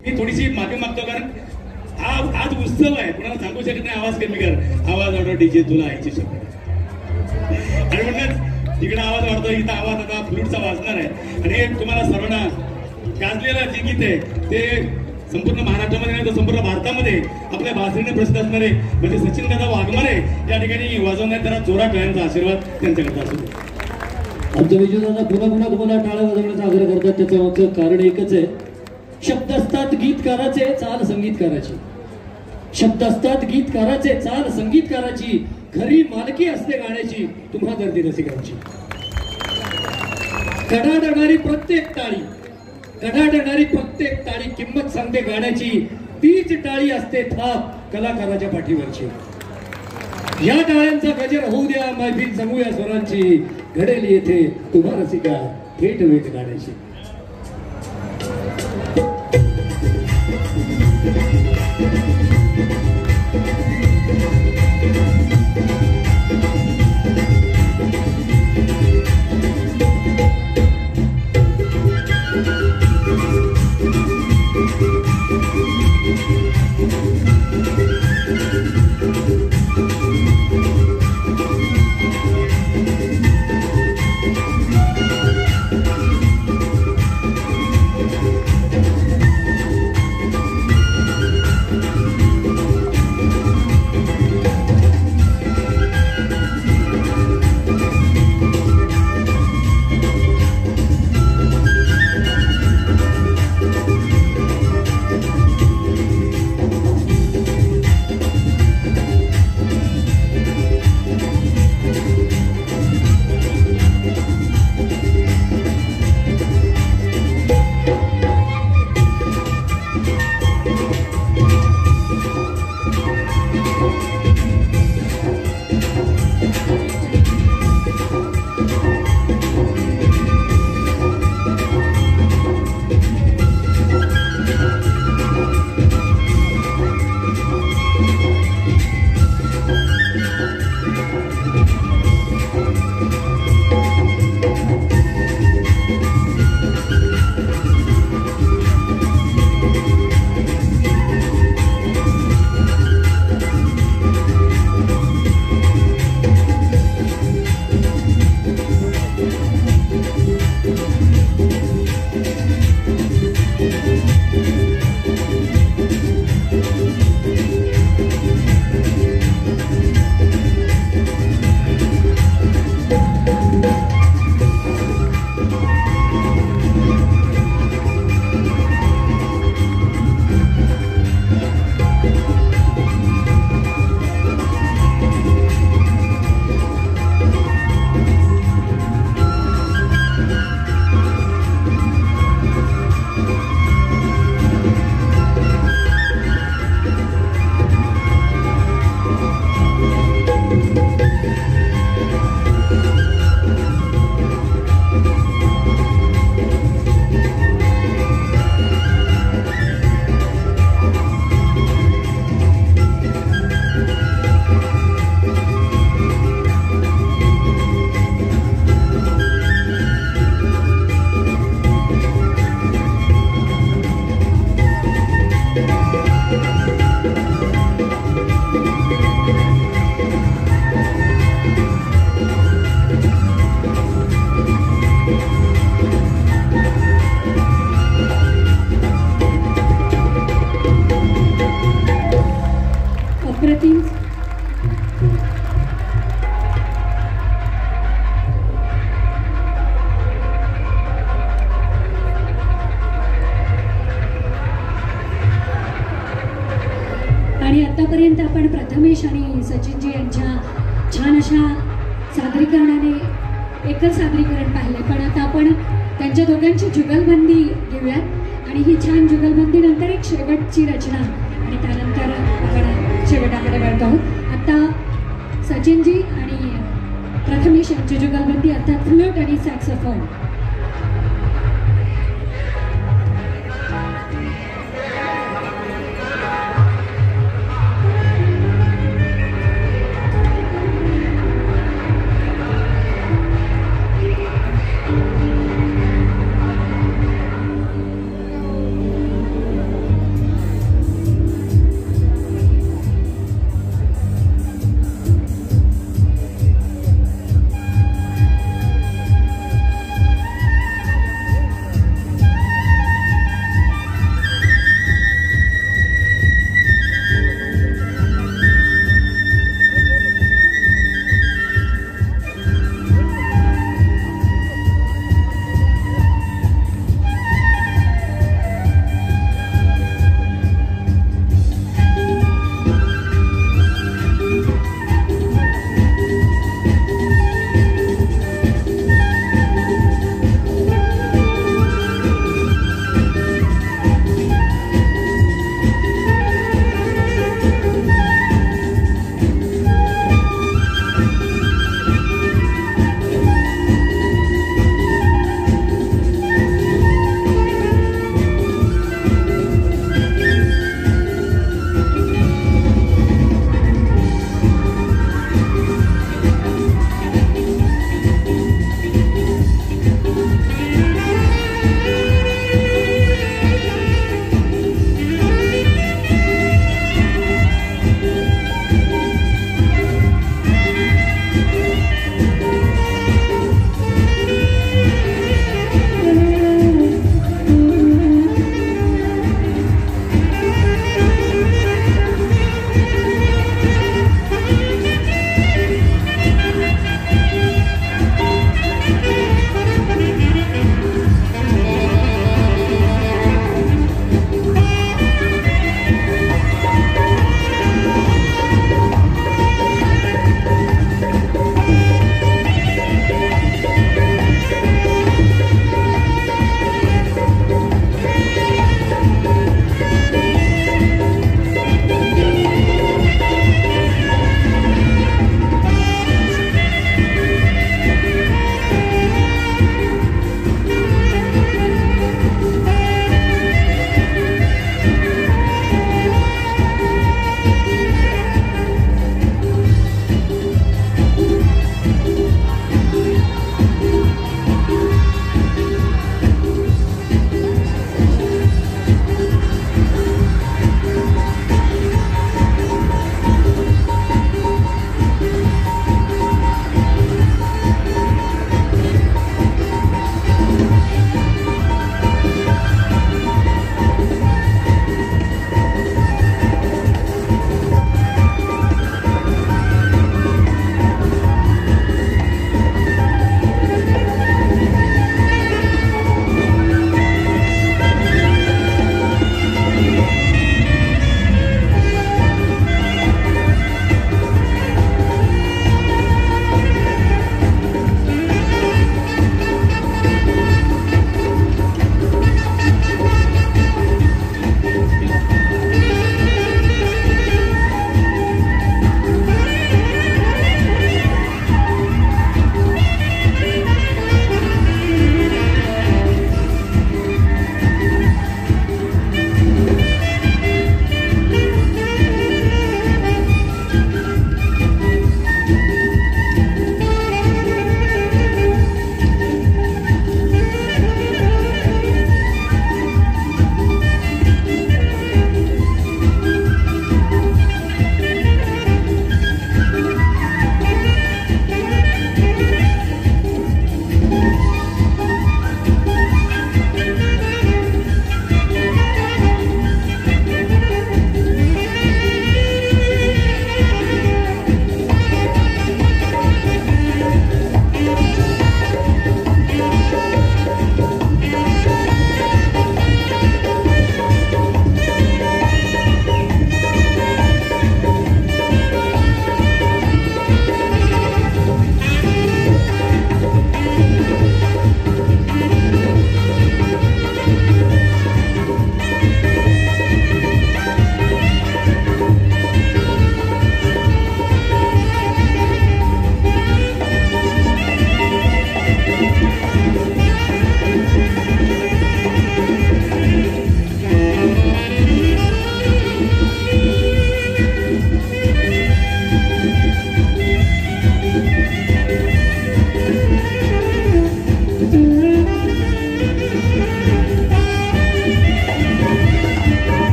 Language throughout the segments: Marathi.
मी थोडीशी मागे मागतो कारण आज उत्सव आहे, कोणाला सांगू शकत नाही आवाज कमी कर, आवाज वाढव डीजे तुला यायची शक्यता आणि म्हणूनच इकडे आवाज वाढतो, इथं आवाज आता फ्लूटचा वाजणार आहे आणि तुम्हाला सर्वांना गाजलेलं जे गीत आहे ते संपूर्ण महाराष्ट्रामध्ये नाही तर संपूर्ण भारतामध्ये आपल्या भाषेने प्रसिद्ध असणारे म्हणजे सचिन दादा वाघमारे या ठिकाणी वाजवण्यात त्यांना जोरात टाळ्यांचा आशीर्वाद त्यांच्याकडे असू दे. आमचे विजयदादा पुन्हा पुन्हा तुम्हाला टाळ्या वाजवण्याचा आग्रह करतात, त्याचं मागचं कारण एकच आहे, शब्द असतात गीतकाराचे चाल संगीतकाराची, शब्द असतात गीतकाराचे चाल संगीतकाराची, खरी मालकी असते गाण्याची तुम्हा दर्दी रसिकांची. कडाडणारी प्रत्येक टाळी, कडाडणारी प्रत्येक टाळी किंमत सांगते गाण्याची, तीच टाळी असते थाप कलाकाराच्या पाठीवरची. या टाळ्यांचा गजर होऊ द्या, मैफिल जमूया स्वरांची, घडेल येथे तुम्हा रसिका थेट वेट गाण्याची. आणि आतापर्यंत आपण प्रथमेश आणि सचिनजी यांच्या छान अशा सादरीकरणाने एकच सादरीकरण पाहिले, पण आता आपण त्यांच्या दोघांची जुगलबंदी घेऊयात आणि ही छान जुगलबंदी नंतर एक शेवटची रचना आणि त्यानंतर आपण शेवटाकडे वळतो आहोत. आता सचिनजी आणि प्रथमेश यांची जुगलबंदी अर्थात फ्लूट आणि सॅक्सोफोन.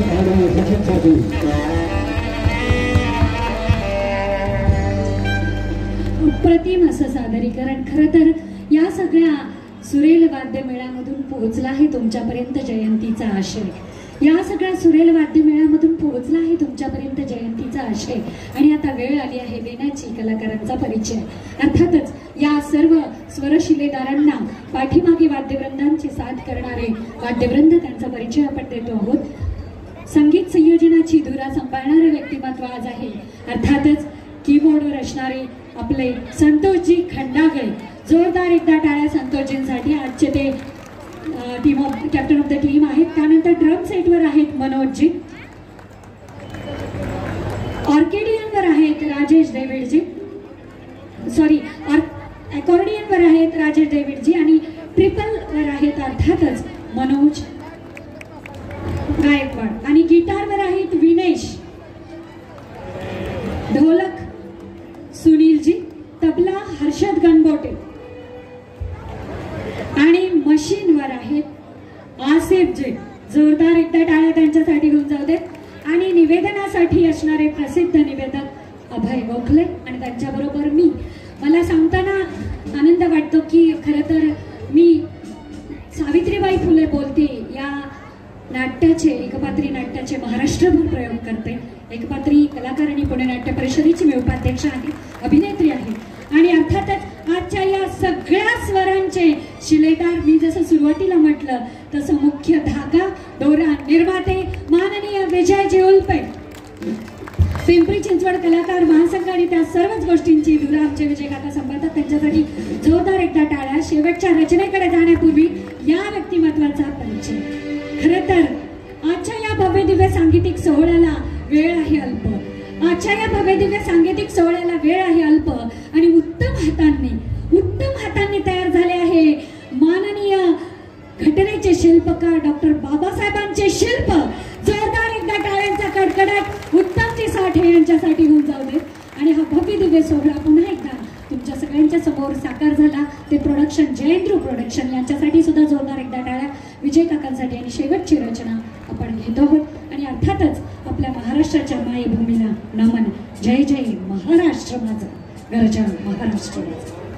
आणि सचिन साधू. अप्रतिम असं सादरीकरण. खरं तर या सगळ्या सुरेल वाद्यमेळामधून पोहोचला आहे तुमच्यापर्यंत जयंतीचा आशय. या सगळ्या सुरेल वाद्यमेळामधून पोहोचला आहे तुमच्यापर्यंत जयंतीचा आशय. आणि आता वेळ आली आहे देण्याची कलाकारांचा परिचय. अर्थातच या सर्व स्वरशिलेदारांना पाठीमागे वाद्यवृंदांची साथ करणारे वाद्यवृंद त्यांचा परिचय आपण देतो आहोत. संगीत संयोजनाची धुरा सांभाळणारे व्यक्तिमत्व आज आहे अर्थातच कीबोर्डवर असणारे आपले संतोषजी खंडागळे. जोरदार एकदा टाळ्या संतोषजींसाठी. आजचे ते कॅप्टन ऑफ द टीम आहेत. त्यानंतर ड्रम सेटवर आहेत मनोजजी. ऑर्किडियनवर आहेत राजेश डेव्हिडजी. सॉरी अकॉर्डियनवर आहेत राजेश डेव्हिडजी आणि ट्रिपलवर आहेत अर्थातच मनोज गायकवाड आणि गिटारवर आहेत विनेश. ढोलक सुनीलजी. तबला हर्षद गणबोटे आणि मशीनवर आहेत आसिफजी. जोरदार एकदा टाळ्या त्यांच्यासाठी घेऊन जाऊ देत. आणि निवेदनासाठी असणारे प्रसिद्ध निवेदक अभय गोखले आणि त्यांच्याबरोबर मी. मला सांगताना आनंद वाटतो की खरं तर मी सावित्रीबाई फुले बोलते या नाट्याचे एकपात्री नाट्याचे महाराष्ट्रभर प्रयोग करते. एकपात्री कलाकार आणि पुणे नाट्य परिषदेची मी उपाध्यक्ष आहे, अभिनेत्री आहे. आणि अर्थातच आजच्या या सगळ्या स्वरांचे शिलेदार मी जसं सुरुवातीला म्हटलं तसं मुख्य धागा दोरा निर्माते माननीय विजयजी उल्पे. पिंपरी चिंचवड कलाकार महासंघ आणि त्या सर्वच गोष्टींची धुरा आमचे विजय काका सांभाळतात. त्यांच्यासाठी जोरदार एकदा टाळ्या. शेवटच्या रचनेकडे जाण्यापूर्वी या व्यक्तिमत्वाचा परिचय. खरं तर आजच्या या भव्य दिव्य सांगीतिक सोहळ्याला वेळ आहे अल्प. आजच्या या भव्य दिव्य सांगीतिक सोहळ्याला वेळ आहे अल्प आणि उत्तम हातांनी तयार झाले आहे माननीय घटनेचे शिल्पकार डॉक्टर बाबासाहेबांचे शिल्प. जोरदार एकदा टाळ्यांचा कडकडाट उत्तमजी साठे यांच्यासाठी होऊन जाऊ दे. आणि हा भव्य दिव्य सोहळा पुन्हा एकदा तुमच्या सगळ्यांच्या समोर साकार झाला. ते प्रोडक्शन जयेंद्र प्रोडक्शन यांच्यासाठी सुद्धा जोरदार एकदा टाळ्या विजय काकांसाठी. आणि शेवटची रचना आपण घेतो आहोत आणि अर्थातच आपल्या महाराष्ट्राच्या मायभूमीला नमन. जय जय महाराष्ट्र माझा, गरजा महाराष्ट्र माझा.